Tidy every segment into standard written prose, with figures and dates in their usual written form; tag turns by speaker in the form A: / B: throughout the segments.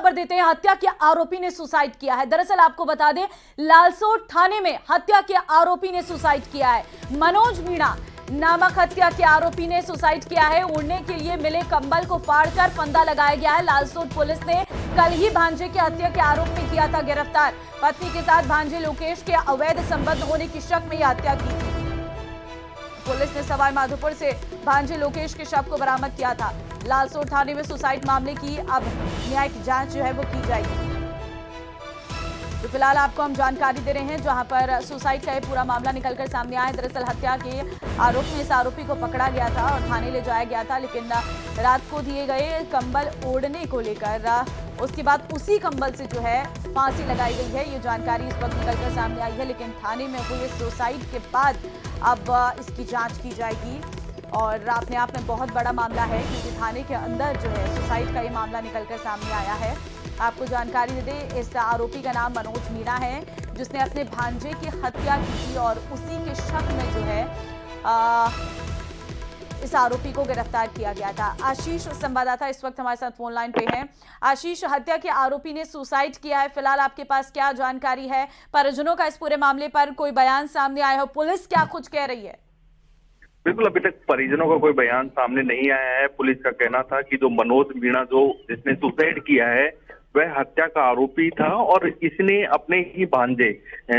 A: खबर देते हैं, हत्या के आरोपी ने सुसाइड किया है। दरअसल आपको बता दें, लालसोट थाने में हत्या के आरोपी ने सुसाइड किया है। मनोज मीणा नामक हत्या के आरोपी ने सुसाइड किया है। उड़ने के लिए मिले कंबल को फाड़कर फंदा लगाया गया है। लालसोट पुलिस ने कल ही भांजे की हत्या के आरोप में किया था गिरफ्तार। पत्नी के साथ भांजे लोकेश के अवैध संबंध होने की शक में यह हत्या की थी। पुलिस ने सवाई माधोपुर से भांजे लोकेश के शव को बरामद किया था। लालसोट थाने में सुसाइड मामले की अब न्यायिक जांच जो है वो की जाएगी। तो फिलहाल आपको हम जानकारी दे रहे हैं जहां पर सुसाइड का ये पूरा मामला निकलकर सामने आया है। दरअसल हत्या के आरोप में इस आरोपी को पकड़ा गया था और थाने ले जाया गया था, लेकिन रात को दिए गए कंबल ओढ़ने को लेकर उसके बाद उसी कंबल से जो है फांसी लगाई गई है। ये जानकारी इस वक्त निकलकर सामने आई है, लेकिन थाने में हुए सुसाइड के बाद अब इसकी जांच की जाएगी। और अपने आप में बहुत बड़ा मामला है, क्योंकि थाने के अंदर जो है सुसाइड का ये मामला निकलकर सामने आया है। आपको जानकारी दे दें, इस आरोपी का नाम मनोज मीणा है, जिसने अपने भांजे की हत्या की थी और उसी के शक में जो है इस आरोपी को गिरफ्तार किया गया था। आशीष संवाददाता इस वक्त हमारे साथ फोन लाइन पे हैं। आशीष, हत्या के आरोपी ने सुसाइड किया है, फिलहाल आपके पास क्या जानकारी है? परिजनों का इस पूरे मामले पर कोई बयान सामने आया हो? पुलिस क्या कुछ कह रही है?
B: बिल्कुल, अभी तक परिजनों का कोई बयान सामने नहीं आया है। पुलिस का कहना था कि जो मनोज मीणा जिसने सुसाइड किया है वह हत्या का आरोपी था और इसने अपने ही भांजे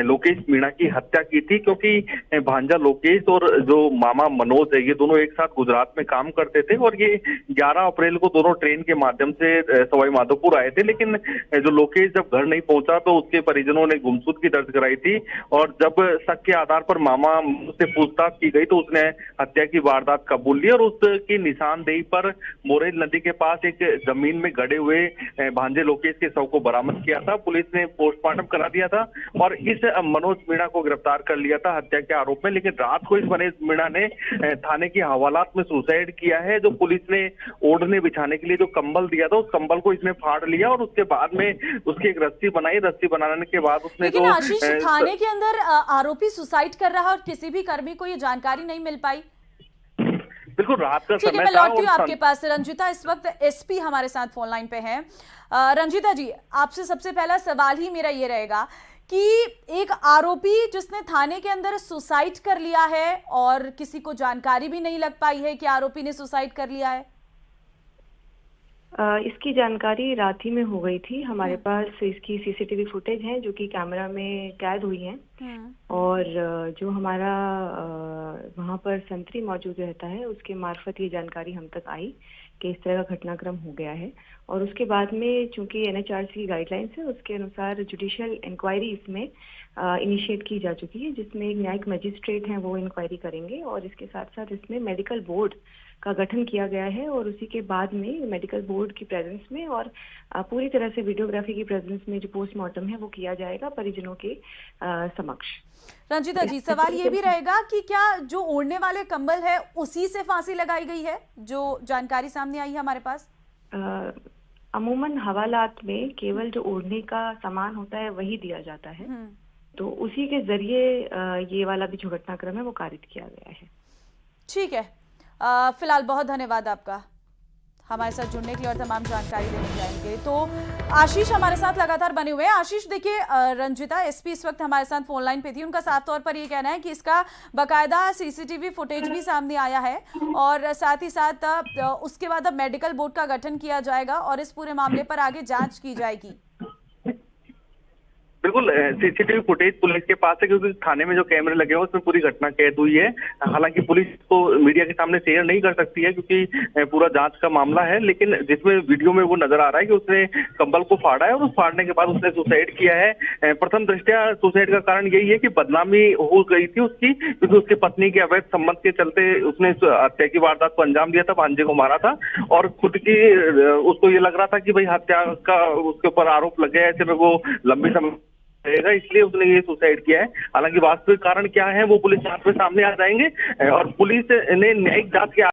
B: लोकेश मीणा की हत्या की थी, क्योंकि भांजा लोकेश और जो मामा मनोज है ये दोनों एक साथ गुजरात में काम करते थे और ये 11 अप्रैल को दोनों ट्रेन के माध्यम से सवाई माधोपुर आए थे। लेकिन जो लोकेश जब घर नहीं पहुंचा तो उसके परिजनों ने गुमशुदगी दर्ज कराई थी और जब शक के आधार पर मामा से पूछताछ की गई तो उसने हत्या की वारदात कबूल ली और उसकी निशानदेही पर मोरेल नदी के पास एक जमीन में गड़े हुए भांजे लोकेश के शव को बरामद किया था। पुलिस ने पोस्टमार्टम करा दिया था और इस मनोज मीणा को गिरफ्तार कर लिया था हत्या के आरोप में। लेकिन रात को इस मनोज मीणा ने थाने की हवालात में सुसाइड किया है। जो पुलिस ने ओढ़ने बिछाने के लिए जो कंबल दिया था उस कंबल को इसने फाड़ लिया और उसके बाद में उसकी एक रस्सी बनाई। रस्सी बनाने के बाद उसने
A: लेकिन आशीष, थाने के अंदर आरोपी सुसाइड कर रहा और किसी भी कर्मी को ये जानकारी नहीं मिल पाई।
B: बिल्कुल, रात का समय था।
A: मैं लौटती हूँ आपके पास। रंजिता इस वक्त एसपी हमारे साथ फोन लाइन पे है। रंजिता जी, आपसे सबसे पहला सवाल ही मेरा ये रहेगा कि एक आरोपी जिसने थाने के अंदर सुसाइड कर लिया है और किसी को जानकारी भी नहीं लग पाई है कि आरोपी ने सुसाइड कर लिया है।
C: इसकी जानकारी रात ही में हो गई थी। हमारे पास इसकी सीसीटीवी फुटेज है जो कि कैमरा में कैद हुई है और जो हमारा वहाँ पर संतरी मौजूद रहता है उसके मार्फत ये जानकारी हम तक आई कि इस तरह का घटनाक्रम हो गया है। और उसके बाद में चूंकि एनएचआरसी की गाइडलाइंस है उसके अनुसार जुडिशियल इंक्वायरी इसमें इनिशिएट की जा चुकी है, जिसमें एक न्यायिक मजिस्ट्रेट हैं वो इंक्वायरी करेंगे और इसके साथ साथ इसमें मेडिकल बोर्ड का गठन किया गया है और उसी के बाद में मेडिकल बोर्ड की प्रेजेंस में और पूरी तरह से वीडियोग्राफी की प्रेजेंस में जो पोस्टमार्टम है वो किया जाएगा परिजनों के समक्ष।
A: रंजिता जी, सवाल ये भी रहेगा कि क्या जो ओढ़ने वाले कंबल है उसी से फांसी लगाई गई है? जो जानकारी सामने आई है हमारे पास,
C: अमूमन हवालात में केवल जो ओढ़ने का सामान होता है वही दिया जाता है, तो उसी के जरिए ये वाला भी जो घटनाक्रम है वो कारित किया गया है।
A: ठीक है, फिलहाल बहुत धन्यवाद आपका हमारे साथ जुड़ने के लिए और तमाम जानकारी देने के लिए। तो आशीष हमारे साथ लगातार बने हुए हैं। आशीष, देखिए, रंजिता एसपी इस वक्त हमारे साथ फोन लाइन पे थी। उनका साफ तौर पर ये कहना है कि इसका बाकायदा सीसीटीवी फुटेज भी सामने आया है और साथ ही साथ उसके बाद अब मेडिकल बोर्ड का गठन किया जाएगा और इस पूरे मामले पर आगे जांच की जाएगी।
B: बिल्कुल, सीसीटीवी फुटेज पुलिस के पास है क्योंकि थाने में जो कैमरे लगे हुए उसमें पूरी घटना कैद हुई है। हालांकि पुलिस को मीडिया के सामने शेयर नहीं कर सकती है क्योंकि पूरा जांच का मामला है, लेकिन जिसमें वीडियो में वो नजर आ रहा है कि उसने कंबल को फाड़ा है और उस फाड़ने के बाद उसने सुसाइड किया है। प्रथम दृष्टया सुसाइड का कारण यही है कि बदनामी हो गई थी उसकी, क्योंकि उसकी पत्नी के अवैध संबंध के चलते उसने हत्या की वारदात को अंजाम दिया था, भांजे को मारा था और खुद की उसको ये लग रहा था कि भाई हत्या का उसके ऊपर आरोप लग गया, ऐसे में वो लंबी समय इसलिए उसने ये सुसाइड किया है। हालांकि वास्तविक कारण क्या है वो पुलिस जांच में सामने आ जाएंगे और पुलिस ने न्यायिक जांच के